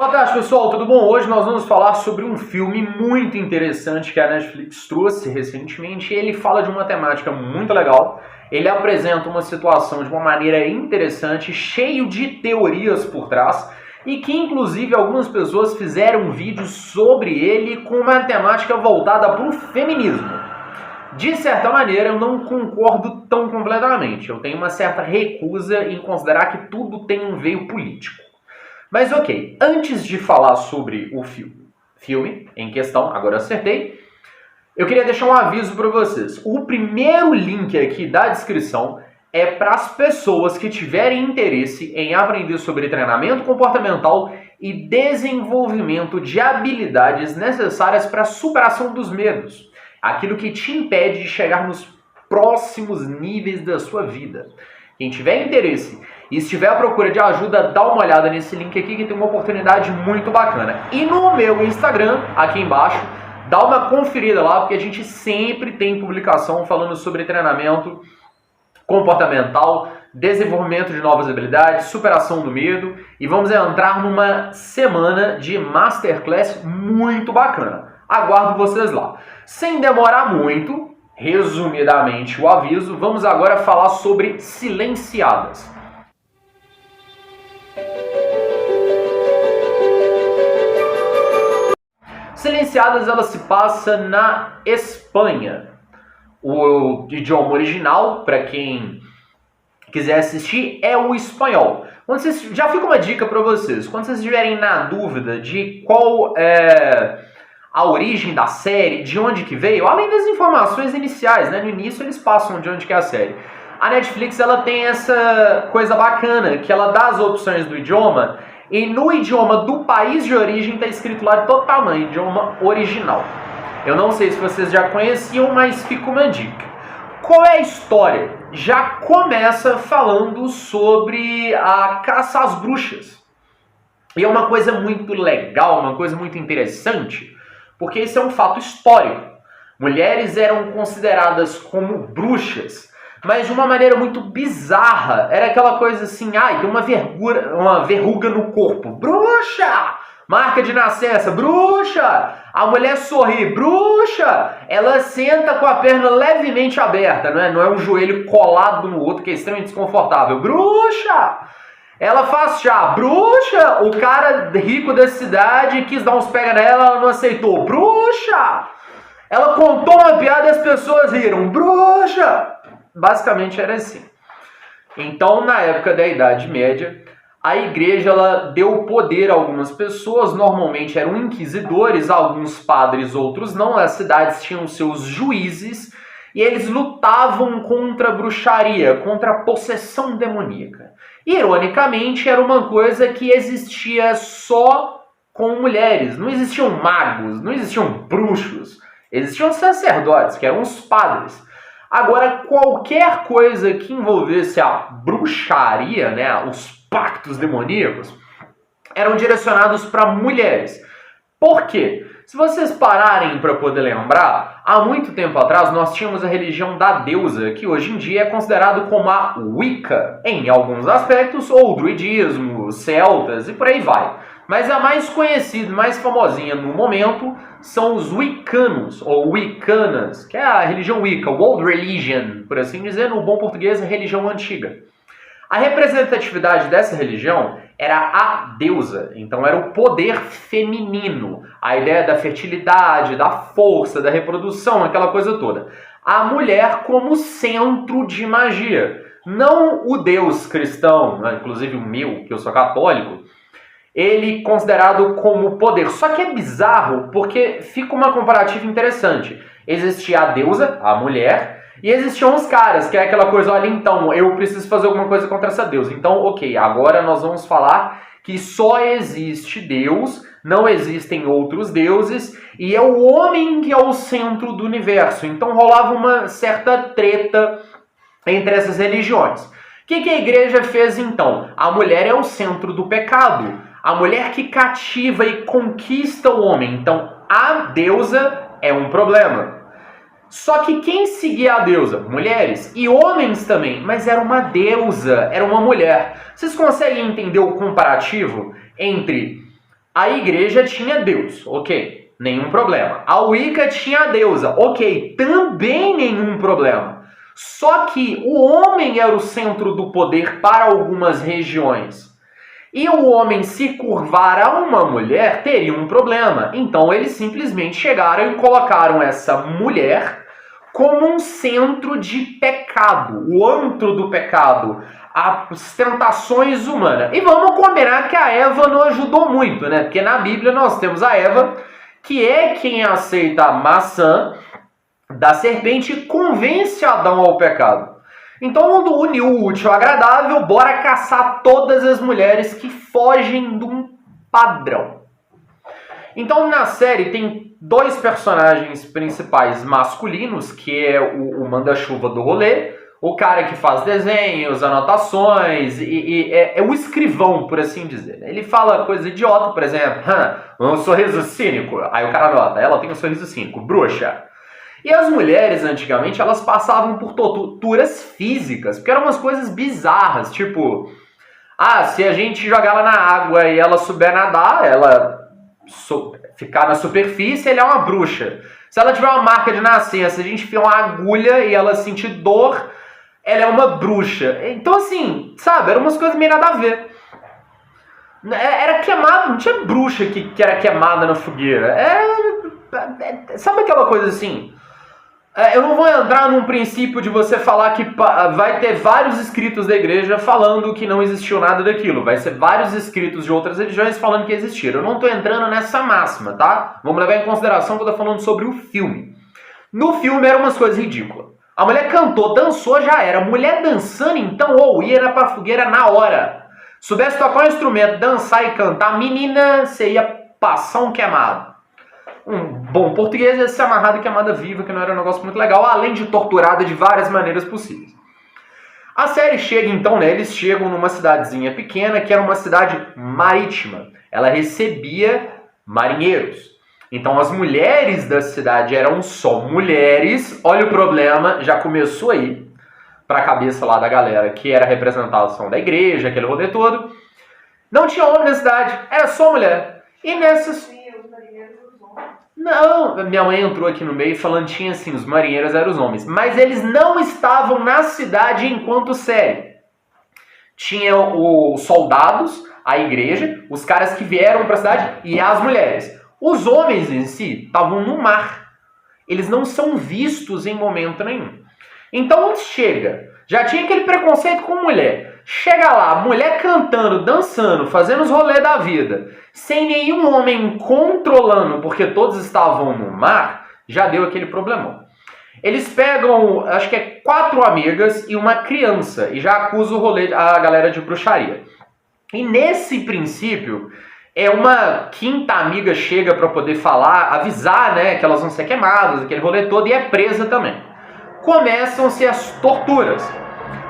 Boa tarde, pessoal, tudo bom? Hoje nós vamos falar sobre um filme muito interessante que a Netflix trouxe recentemente. Ele fala de uma temática muito legal, ele apresenta uma situação de uma maneira interessante, cheio de teorias por trás, e que inclusive algumas pessoas fizeram vídeos sobre ele com uma temática voltada para o feminismo. De certa maneira, eu não concordo tão completamente. Eu tenho uma certa recusa em considerar que tudo tem um veio político. Mas ok, antes de falar sobre o filme em questão, agora eu acertei, eu queria deixar um aviso para vocês. O primeiro link aqui da descrição é para as pessoas que tiverem interesse em aprender sobre treinamento comportamental e desenvolvimento de habilidades necessárias para a superação dos medos. Aquilo que te impede de chegar nos próximos níveis da sua vida. Quem tiver interesse e estiver à procura de ajuda, dá uma olhada nesse link aqui que tem uma oportunidade muito bacana. E no meu Instagram, aqui embaixo, dá uma conferida lá, porque a gente sempre tem publicação falando sobre treinamento comportamental, desenvolvimento de novas habilidades, superação do medo, e vamos entrar numa semana de masterclass muito bacana. Aguardo vocês lá. Sem demorar muito, resumidamente o aviso, vamos agora falar sobre silenciadas. Silenciadas, ela se passa na Espanha. O idioma original, para quem quiser assistir, é o espanhol. Já fica uma dica para vocês. Quando vocês estiverem na dúvida de qual é a origem da série, de onde que veio, além das informações iniciais, né? No início eles passam de onde que é a série. A Netflix, ela tem essa coisa bacana, que ela dá as opções do idioma, e no idioma do país de origem está escrito lá de todo tamanho, idioma original. Eu não sei se vocês já conheciam, mas fica uma dica. Qual é a história? Já começa falando sobre a caça às bruxas. E é uma coisa muito legal, uma coisa muito interessante, porque isso é um fato histórico. Mulheres eram consideradas como bruxas, mas de uma maneira muito bizarra. Era aquela coisa assim, tem uma verruga no corpo. Bruxa! Marca de nascença, bruxa! A mulher sorri, bruxa! Ela senta com a perna levemente aberta, não é um joelho colado no outro, que é extremamente desconfortável. Bruxa! Ela faz chá, bruxa! O cara rico da cidade quis dar uns pega nela, ela não aceitou. Bruxa! Ela contou uma piada e as pessoas riram. Bruxa! Basicamente era assim. Então, na época da Idade Média, a igreja ela deu poder a algumas pessoas, normalmente eram inquisidores, alguns padres, outros não. As cidades tinham seus juízes e eles lutavam contra a bruxaria, contra a possessão demoníaca. Ironicamente, era uma coisa que existia só com mulheres. Não existiam magos, não existiam bruxos. Existiam sacerdotes, que eram os padres. Agora, qualquer coisa que envolvesse a bruxaria, né, os pactos demoníacos, eram direcionados para mulheres. Por quê? Se vocês pararem para poder lembrar, há muito tempo atrás nós tínhamos a religião da deusa, que hoje em dia é considerado como a Wicca, em alguns aspectos, ou druidismo, celtas e por aí vai. Mas a mais conhecida, mais famosinha no momento, são os wiccanos, ou wiccanas, que é a religião Wicca, World Religion, por assim dizer, no bom português, a religião antiga. A representatividade dessa religião era a deusa, então era o poder feminino, a ideia da fertilidade, da força, da reprodução, aquela coisa toda. A mulher como centro de magia, não o deus cristão, né, inclusive o meu, que eu sou católico, ele considerado como poder. Só que é bizarro porque fica uma comparativa interessante. Existia a deusa, a mulher, e existiam os caras, que é aquela coisa, olha, então, eu preciso fazer alguma coisa contra essa deusa. Então, ok, agora nós vamos falar que só existe Deus, não existem outros deuses, e é o homem que é o centro do universo. Então rolava uma certa treta entre essas religiões. O que a igreja fez então? A mulher é o centro do pecado. A mulher que cativa e conquista o homem. Então, a deusa é um problema. Só que quem seguia a deusa? Mulheres e homens também, mas era uma deusa, era uma mulher. Vocês conseguem entender o comparativo entre A igreja tinha Deus, ok, nenhum problema. A Wicca tinha a deusa, ok, também nenhum problema. Só que o homem era o centro do poder para algumas regiões. E o homem se curvar a uma mulher teria um problema. Então eles simplesmente chegaram e colocaram essa mulher como um centro de pecado, o antro do pecado, as tentações humanas. E vamos combinar que a Eva não ajudou muito, né? Porque na Bíblia nós temos a Eva, que é quem aceita a maçã da serpente e convence Adão ao pecado. Então, uniu o útil ao agradável, bora caçar todas as mulheres que fogem de um padrão. Então, na série tem 2 personagens principais masculinos, que é o manda-chuva do rolê, o cara que faz desenhos, anotações, é o escrivão, por assim dizer. Ele fala coisa idiota, por exemplo, um sorriso cínico. Aí o cara anota, ela tem um sorriso cínico, bruxa. E as mulheres, antigamente, elas passavam por torturas físicas, porque eram umas coisas bizarras, tipo, se a gente jogar ela na água e ela souber nadar, ela ficar na superfície, ela é uma bruxa. Se ela tiver uma marca de nascença, a gente enfiar uma agulha e ela sentir dor, ela é uma bruxa. Então, assim, sabe, eram umas coisas meio nada a ver. Era queimado, não tinha bruxa que era queimada na fogueira. Sabe aquela coisa assim? Eu não vou entrar num princípio de você falar que vai ter vários escritos da igreja falando que não existiu nada daquilo. Vai ser vários escritos de outras religiões falando que existiram. Eu não estou entrando nessa máxima, tá? Vamos levar em consideração que eu estou falando sobre o filme. No filme eram umas coisas ridículas. A mulher cantou, dançou, já era. Mulher dançando, então, ia pra fogueira na hora. Soubesse tocar um instrumento, dançar e cantar, menina, você ia passar um queimado. Um bom português ia ser amarrado e queimada viva, que não era um negócio muito legal, além de torturada de várias maneiras possíveis. A série chega então, né? Eles chegam numa cidadezinha pequena, que era uma cidade marítima. Ela recebia marinheiros. Então as mulheres da cidade eram só mulheres. Olha o problema, já começou aí, pra cabeça lá da galera, que era a representação da igreja, aquele rolê todo. Não tinha homem na cidade, era só mulher. E nessas... Não, minha mãe entrou aqui no meio falando que tinha assim, os marinheiros eram os homens. Mas eles não estavam na cidade enquanto série. Tinha os soldados, a igreja, os caras que vieram para a cidade e as mulheres. Os homens em si estavam no mar. Eles não são vistos em momento nenhum. Então chega, já tinha aquele preconceito com mulher. Chega lá, mulher cantando, dançando, fazendo os rolês da vida, sem nenhum homem controlando, porque todos estavam no mar, já deu aquele problemão. Eles pegam, acho que 4 amigas e uma criança, e já acusam o rolê, a galera de bruxaria. E nesse princípio, uma quinta amiga chega para poder falar, avisar, né, que elas vão ser queimadas, aquele rolê todo, e é presa também. Começam-se as torturas.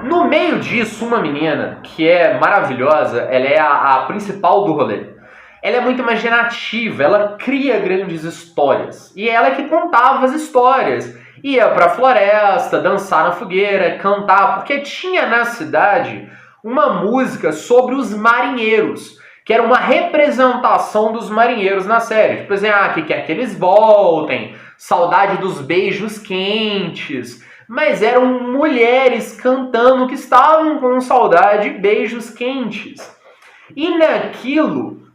No meio disso, uma menina que é maravilhosa, ela é a principal do rolê. Ela é muito imaginativa, ela cria grandes histórias. E ela é que contava as histórias. Ia pra floresta, dançar na fogueira, cantar, porque tinha na cidade uma música sobre os marinheiros, que era uma representação dos marinheiros na série. Tipo assim, que quer que eles voltem, saudade dos beijos quentes. Mas eram mulheres cantando que estavam com saudade de beijos quentes. E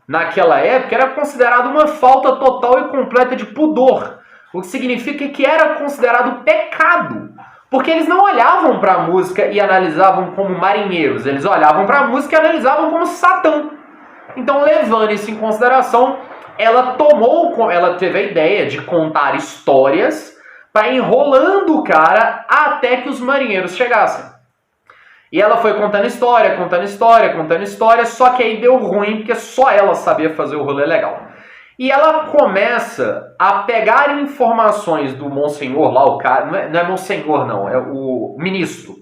naquela época, era considerado uma falta total e completa de pudor. O que significa que era considerado pecado. Porque eles não olhavam para a música e analisavam como marinheiros. Eles olhavam para a música e analisavam como Satã. Então, levando isso em consideração, ela teve a ideia de contar histórias para enrolando o cara até que os marinheiros chegassem. E ela foi contando história, só que aí deu ruim, porque só ela sabia fazer o rolê legal. E ela começa a pegar informações do Monsenhor lá, o cara, não é Monsenhor não, é o ministro.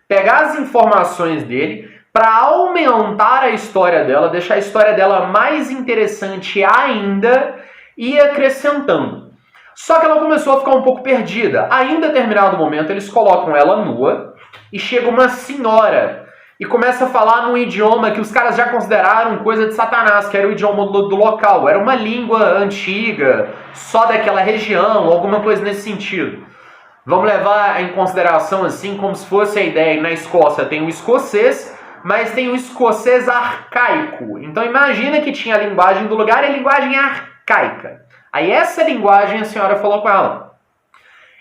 Pegar as informações dele para aumentar a história dela, deixar a história dela mais interessante ainda e acrescentando. Só que ela começou a ficar um pouco perdida. Aí, em determinado momento, eles colocam ela nua e chega uma senhora e começa a falar num idioma que os caras já consideraram coisa de Satanás, que era o idioma do local. Era uma língua antiga, só daquela região, alguma coisa nesse sentido. Vamos levar em consideração assim, como se fosse a ideia, na Escócia tem o escocês, mas tem o escocês arcaico. Então imagina que tinha a linguagem do lugar e a linguagem arcaica. Aí essa linguagem a senhora falou com ela.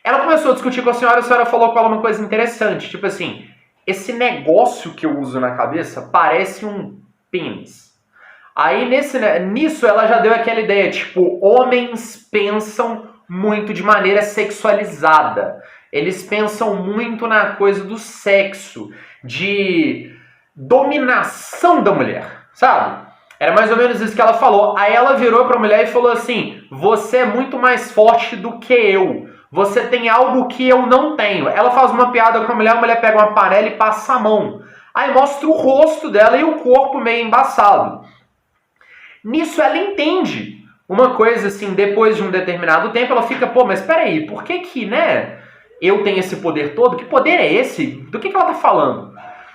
Ela começou a discutir com a senhora falou com ela uma coisa interessante, tipo assim, esse negócio que eu uso na cabeça parece um pênis. Aí nisso ela já deu aquela ideia, tipo, homens pensam muito de maneira sexualizada. Eles pensam muito na coisa do sexo, de dominação da mulher, sabe? Era mais ou menos isso que ela falou. Aí ela virou pra mulher e falou assim, você é muito mais forte do que eu. Você tem algo que eu não tenho. Ela faz uma piada com a mulher pega uma panela e passa a mão. Aí mostra o rosto dela e o corpo meio embaçado. Nisso ela entende uma coisa assim, depois de um determinado tempo, ela fica, pô, mas peraí, por que, né, eu tenho esse poder todo? Que poder é esse? Do que ela tá falando?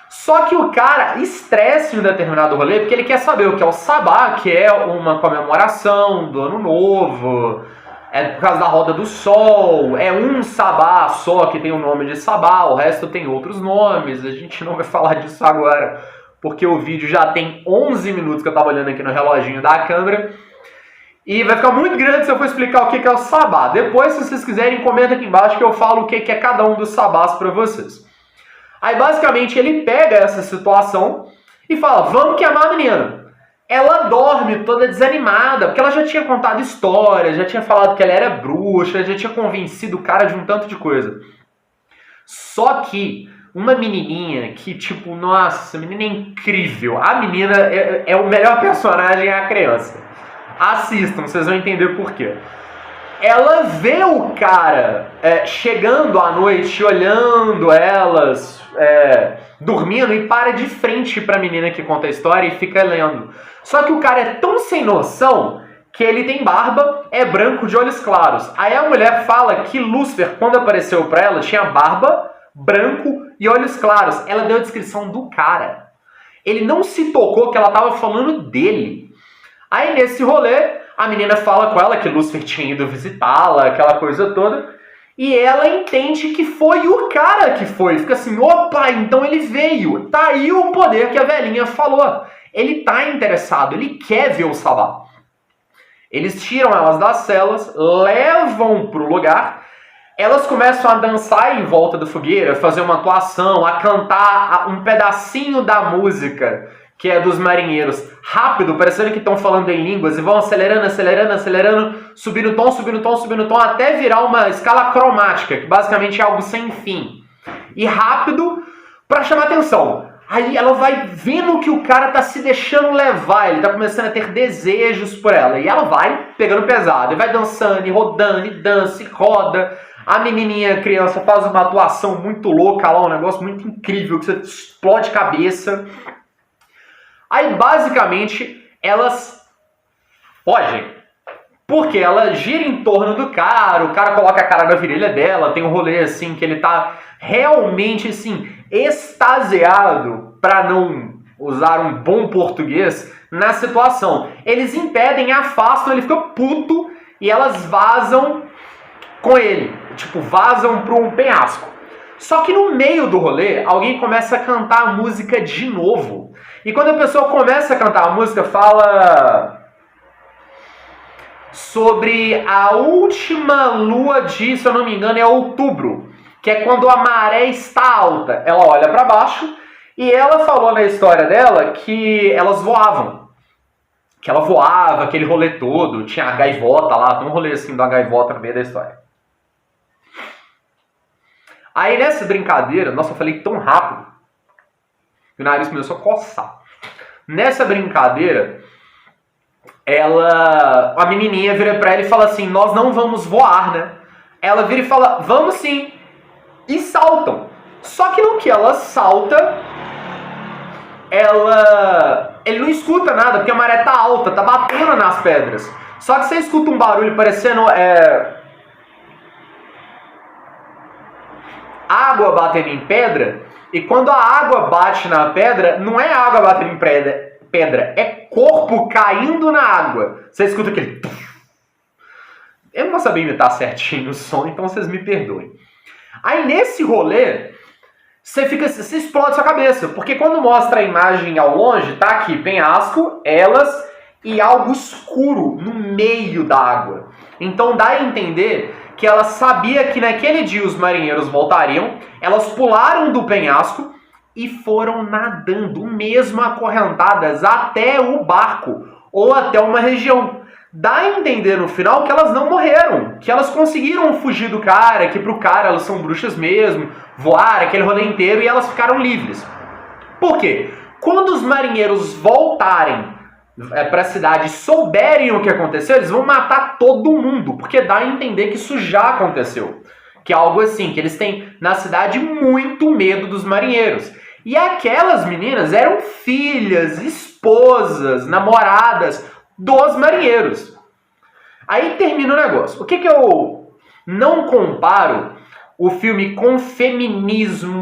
Só que o cara estressa em um determinado rolê, porque ele quer saber o que é o Sabá, que é uma comemoração do Ano Novo, é por causa da Roda do Sol, é um Sabá só que tem o nome de Sabá, o resto tem outros nomes, a gente não vai falar disso agora, porque o vídeo já tem 11 minutos que eu tava olhando aqui no reloginho da câmera, e vai ficar muito grande se eu for explicar o que é o Sabá. Depois, se vocês quiserem, comenta aqui embaixo que eu falo o que é cada um dos Sabás pra vocês. Aí, basicamente, ele pega essa situação e fala, vamos queimar a menina. Ela dorme toda desanimada, porque ela já tinha contado histórias, já tinha falado que ela era bruxa, já tinha convencido o cara de um tanto de coisa. Só que uma menininha que, tipo, nossa, a menina é incrível. A menina é o melhor personagem, é a criança. Assistam, vocês vão entender por quê. Ela vê o cara chegando à noite, olhando elas, dormindo, e para de frente pra menina que conta a história e fica lendo. Só que o cara é tão sem noção que ele tem barba, é branco de olhos claros. Aí a mulher fala que Lúcifer, quando apareceu pra ela, tinha barba, branco e olhos claros. Ela deu a descrição do cara. Ele não se tocou que ela tava falando dele. Aí nesse rolê, a menina fala com ela que Lúcifer tinha ido visitá-la, aquela coisa toda, e ela entende que foi o cara que foi. Fica assim, opa, então ele veio. Tá aí o poder que a velhinha falou. Ele tá interessado, ele quer ver o Sabá. Eles tiram elas das celas, levam pro lugar, elas começam a dançar em volta da fogueira, fazer uma atuação, a cantar um pedacinho da música que é dos marinheiros, rápido, parecendo que estão falando em línguas, e vão acelerando, acelerando, acelerando, subindo o tom, subindo o tom, subindo o tom, até virar uma escala cromática, que basicamente é algo sem fim. E rápido, para chamar atenção. Aí ela vai vendo que o cara tá se deixando levar, ele tá começando a ter desejos por ela, e ela vai pegando pesado, e vai dançando, e rodando, e dança, e roda. A menininha, a criança, faz uma atuação muito louca lá, um negócio muito incrível, que você explode cabeça. Aí, basicamente, elas fogem. Porque ela gira em torno do cara, o cara coloca a cara na virilha dela, tem um rolê, assim, que ele tá realmente, assim, extasiado, pra não usar um bom português, na situação. Eles impedem, afastam, ele fica puto, e elas vazam com ele. Tipo, vazam para um penhasco. Só que no meio do rolê, alguém começa a cantar a música de novo. E quando a pessoa começa a cantar a música, fala sobre a última lua de, se eu não me engano, é outubro, que é quando a maré está alta. Ela olha para baixo e ela falou na história dela que elas voavam. Que ela voava, aquele rolê todo, tinha a gaivota lá, tem um rolê assim da gaivota no meio da história. Aí nessa brincadeira, nossa, eu falei tão rápido que o nariz começou a coçar. Nessa brincadeira, a menininha vira pra ela e fala assim, nós não vamos voar, né? Ela vira e fala, vamos sim. E saltam. Só que no que ela salta, ele não escuta nada, porque a maré tá alta, tá batendo nas pedras. Só que você escuta um barulho parecendo... água batendo em pedra, e quando a água bate na pedra, não é água batendo em pedra, é corpo caindo na água. Você escuta aquele... Eu não vou saber imitar certinho o som, então vocês me perdoem. Aí nesse rolê, você explode sua cabeça, porque quando mostra a imagem ao longe, tá aqui, penhasco, elas e algo escuro no meio da água. Então dá a entender que ela sabia que naquele dia os marinheiros voltariam, elas pularam do penhasco e foram nadando, mesmo acorrentadas, até o barco ou até uma região. Dá a entender no final que elas não morreram, que elas conseguiram fugir do cara, que pro cara elas são bruxas mesmo, voar aquele rolê inteiro e elas ficaram livres. Por quê? Quando os marinheiros voltarem para a cidade e souberem o que aconteceu, eles vão matar todo mundo, porque dá a entender que isso já aconteceu. Que é algo assim, que eles têm na cidade muito medo dos marinheiros. E aquelas meninas eram filhas, esposas, namoradas dos marinheiros. Aí termina o negócio. O que eu não comparo o filme com feminismo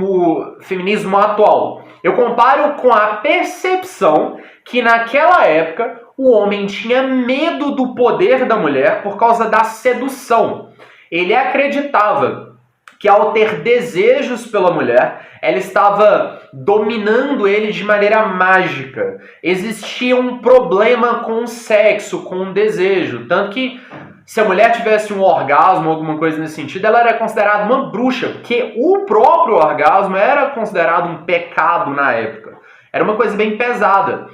atual? Eu comparo com a percepção que naquela época o homem tinha medo do poder da mulher por causa da sedução. Ele acreditava que ao ter desejos pela mulher, ela estava dominando ele de maneira mágica. Existia um problema com o sexo, com o desejo. Tanto que se a mulher tivesse um orgasmo, alguma coisa nesse sentido, ela era considerada uma bruxa, porque o próprio orgasmo era considerado um pecado na época. Era uma coisa bem pesada.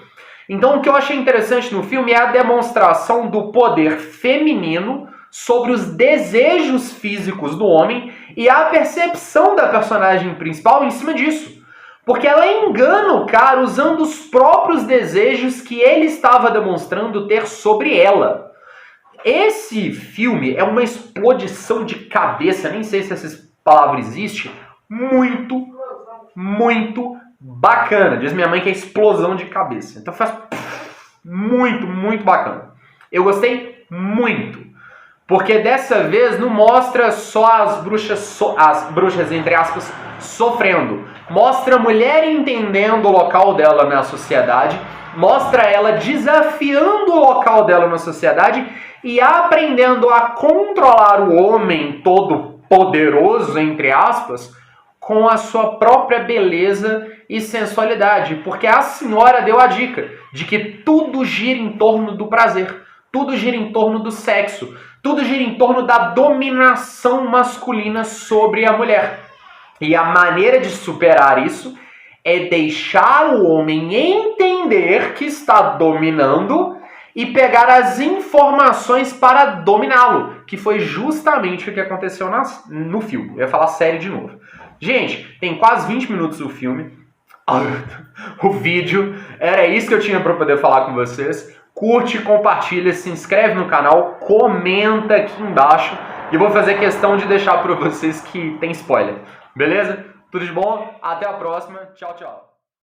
Então o que eu achei interessante no filme é a demonstração do poder feminino sobre os desejos físicos do homem e a percepção da personagem principal em cima disso. Porque ela engana o cara usando os próprios desejos que ele estava demonstrando ter sobre ela. Esse filme é uma explodição de cabeça, nem sei se essa palavra existe, muito, muito bacana. Diz minha mãe que é explosão de cabeça. Então faz muito, muito bacana. Eu gostei muito. Porque dessa vez não mostra só as bruxas, entre aspas, sofrendo. Mostra a mulher entendendo o local dela na sociedade, mostra ela desafiando o local dela na sociedade e aprendendo a controlar o homem todo poderoso, entre aspas, com a sua própria beleza e sensualidade. Porque a senhora deu a dica de que tudo gira em torno do prazer, tudo gira em torno do sexo, tudo gira em torno da dominação masculina sobre a mulher. E a maneira de superar isso é deixar o homem entender que está dominando e pegar as informações para dominá-lo, que foi justamente o que aconteceu no filme. Eu ia falar sério de novo. Gente, tem quase 20 minutos o filme. O vídeo, era isso que eu tinha para poder falar com vocês. Curte, compartilha, se inscreve no canal, comenta aqui embaixo e vou fazer questão de deixar para vocês que tem spoiler. Beleza? Tudo de bom? Até a próxima. Tchau, tchau.